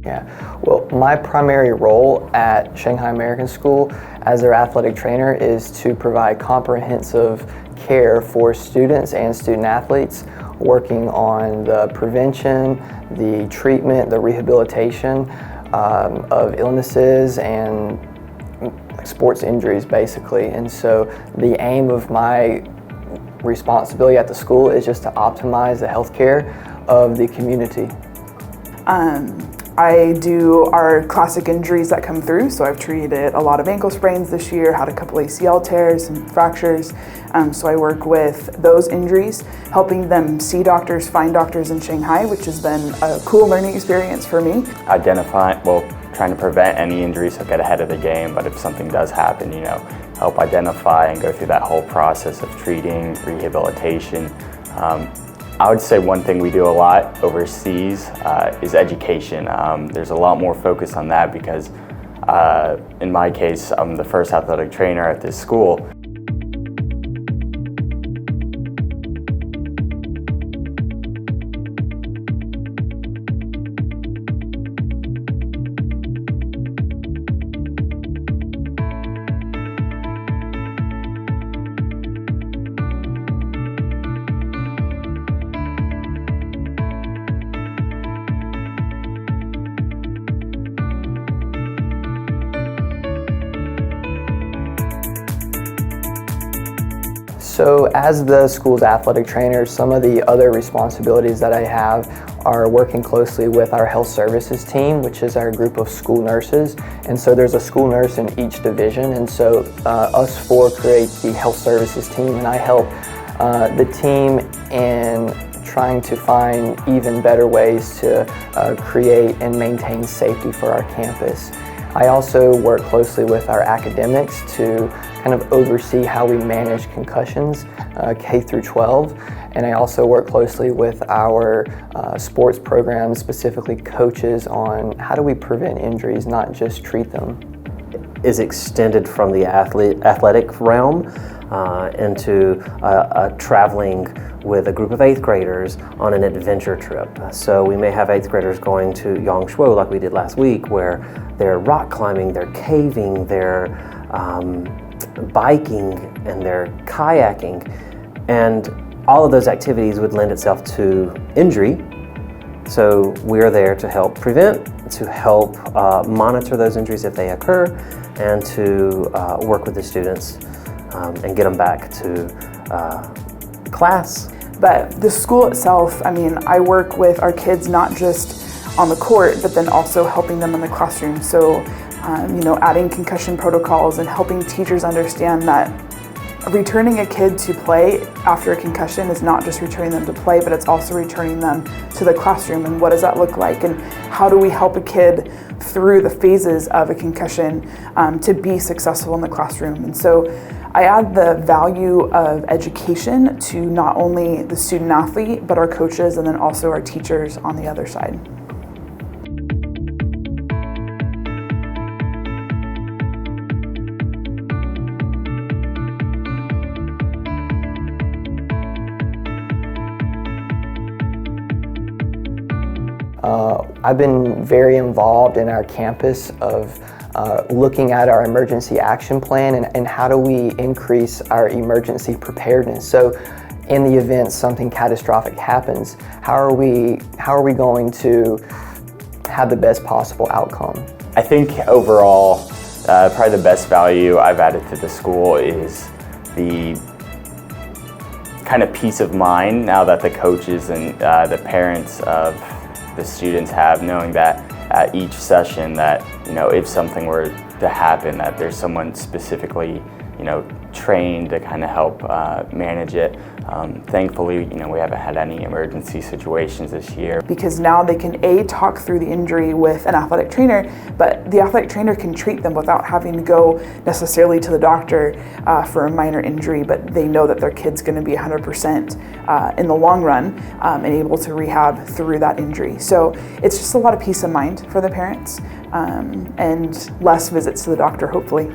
Yeah, well, my primary role at Shanghai American School as their athletic trainer is to provide comprehensive care for students and student athletes, working on the prevention, the treatment, the rehabilitation of illnesses and sports injuries, basically. And so the aim of my responsibility at the school is just to optimize the healthcare of the community. I do our classic injuries that come through, so I've treated a lot of ankle sprains this year, had a couple ACL tears and fractures, so I work with those injuries, helping them see doctors, find doctors in Shanghai, which has been a cool learning experience for me. Trying to prevent any injuries, so get ahead of the game, but if something does happen, help identify and go through that whole process of treating, rehabilitation. I would say one thing we do a lot overseas is education. There's a lot more focus on that because in my case, I'm the first athletic trainer at this school. So as the school's athletic trainer, some of the other responsibilities that I have are working closely with our health services team, which is our group of school nurses. And so there's a school nurse in each division. And so us four create the health services team, and I help the team in trying to find even better ways to create and maintain safety for our campus. I also work closely with our academics to kind of oversee how we manage concussions, K through 12. And I also work closely with our sports programs, specifically coaches, on how do we prevent injuries, not just treat them. Is extended from the athletic realm into traveling with a group of 8th graders on an adventure trip. So we may have 8th graders going to Yangshuo like we did last week, where they're rock climbing, they're caving, they're biking, and they're kayaking. And all of those activities would lend itself to injury. So we're there to help prevent, to help monitor those injuries if they occur, and to work with the students and get them back to class. But the school itself, I work with our kids not just on the court, but then also helping them in the classroom. So, adding concussion protocols and helping teachers understand that returning a kid to play after a concussion is not just returning them to play, but it's also returning them to the classroom. And what does that look like? And how do we help a kid through the phases of a concussion to be successful in the classroom? And so I add the value of education to not only the student athlete, but our coaches, and then also our teachers on the other side. I've been very involved in our campus of looking at our emergency action plan and how do we increase our emergency preparedness. So in the event something catastrophic happens, how are we going to have the best possible outcome? I think overall, probably the best value I've added to the school is the kind of peace of mind now that the coaches and the parents of the students have, knowing that at each session that, if something were to happen, that there's someone specifically, trained to kind of help manage it. Thankfully, we haven't had any emergency situations this year. Because now they can talk through the injury with an athletic trainer, but the athletic trainer can treat them without having to go necessarily to the doctor for a minor injury, but they know that their kid's going to be 100% in the long run and able to rehab through that injury. So it's just a lot of peace of mind for the parents and less visits to the doctor, hopefully.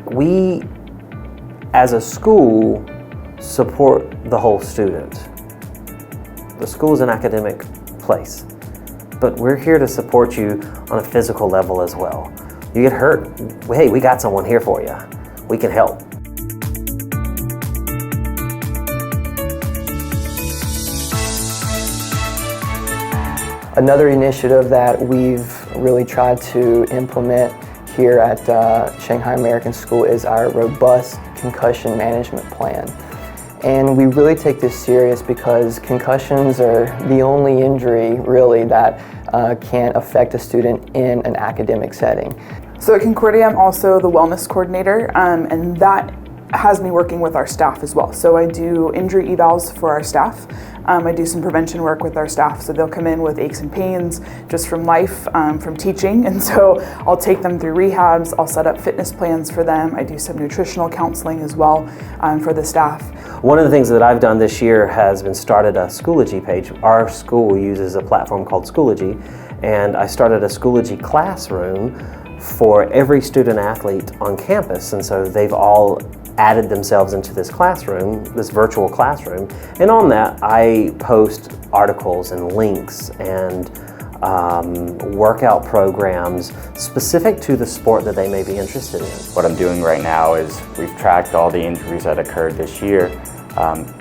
We, as a school, support the whole student. The school is an academic place. but we're here to support you on a physical level as well. You get hurt, hey, we got someone here for you. We can help. Another initiative that we've really tried to implement here at Shanghai American School is our robust concussion management plan. And we really take this serious because concussions are the only injury really that can affect a student in an academic setting. So at Concordia, I'm also the wellness coordinator, and that has me working with our staff as well. So I do injury evals for our staff. I do some prevention work with our staff, so they'll come in with aches and pains just from life, from teaching, and so I'll take them through rehabs, I'll set up fitness plans for them, I do some nutritional counseling as well for the staff. One of the things that I've done this year has been started a Schoology page. Our school uses a platform called Schoology, and I started a Schoology classroom for every student athlete on campus, and so they've all added themselves into this classroom, this virtual classroom, and on that I post articles and links and workout programs specific to the sport that they may be interested in. What I'm doing right now is we've tracked all the injuries that occurred this year,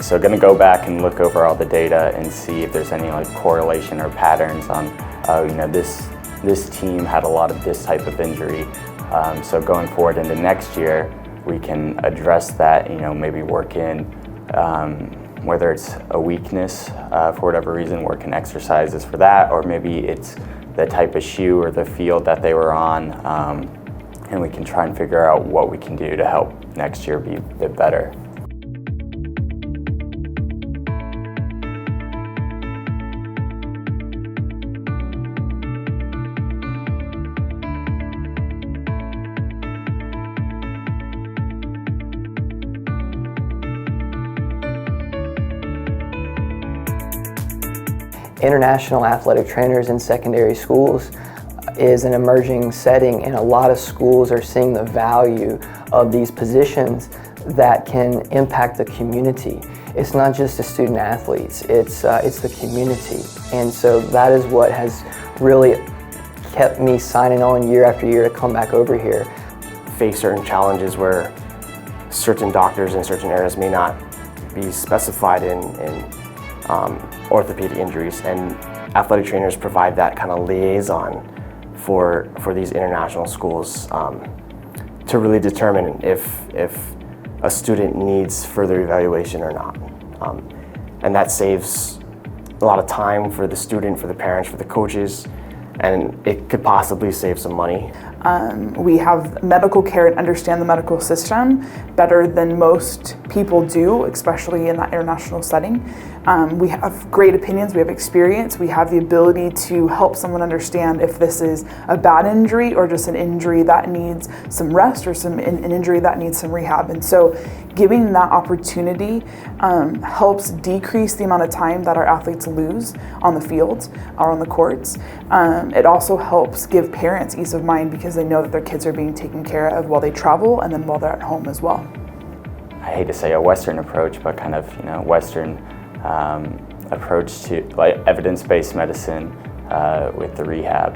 so going to go back and look over all the data and see if there's any like correlation or patterns on, this team had a lot of this type of injury, so going forward into next year we can address that, maybe work in, whether it's a weakness for whatever reason, work in exercises for that, or maybe it's the type of shoe or the field that they were on, and we can try and figure out what we can do to help next year be a bit better. International athletic trainers in secondary schools is an emerging setting, and a lot of schools are seeing the value of these positions that can impact the community. It's not just the student athletes, it's the community. And so that is what has really kept me signing on year after year to come back over here. Face certain challenges where certain doctors in certain areas may not be specified in orthopedic injuries, and athletic trainers provide that kind of liaison for these international schools to really determine if a student needs further evaluation or not. And that saves a lot of time for the student, for the parents, for the coaches, and it could possibly save some money. We have medical care and understand the medical system better than most people do, especially in that international setting. We have great opinions, we have experience, we have the ability to help someone understand if this is a bad injury or just an injury that needs some rest or an injury that needs some rehab. And so giving that opportunity helps decrease the amount of time that our athletes lose on the fields or on the courts. It also helps give parents ease of mind because they know that their kids are being taken care of while they travel and then while they're at home as well. I hate to say a Western approach, but kind of Western approach to like evidence-based medicine with the rehab,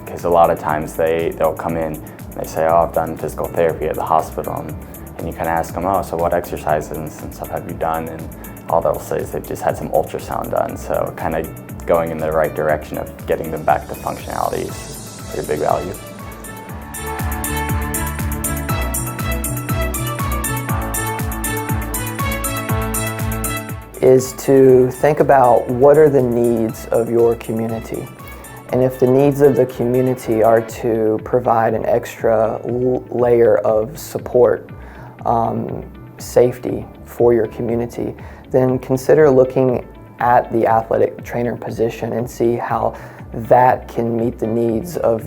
because a lot of times they'll come in and they say, oh, I've done physical therapy at the hospital, and you kind of ask them, oh, so what exercises and stuff have you done, and all they'll say is they've just had some ultrasound done. So kind of going in the right direction of getting them back to functionality is pretty big value. Is to think about what are the needs of your community. And if the needs of the community are to provide an extra layer of support, safety for your community, then consider looking at the athletic trainer position and see how that can meet the needs of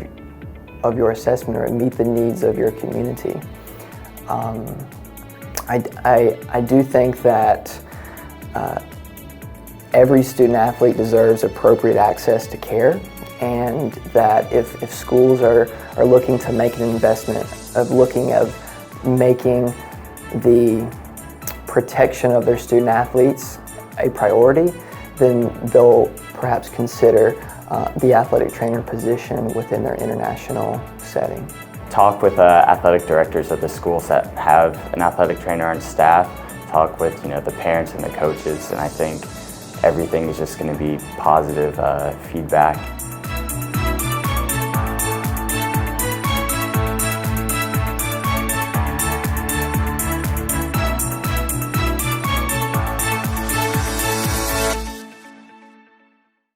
your assessment or meet the needs of your community. I do think that every student athlete deserves appropriate access to care, and that if schools are looking to make an investment of making the protection of their student athletes a priority, then they'll perhaps consider the athletic trainer position within their international setting. Talk with athletic directors at the schools that have an athletic trainer on staff. Talk with the parents and the coaches, and I think everything is just going to be positive feedback.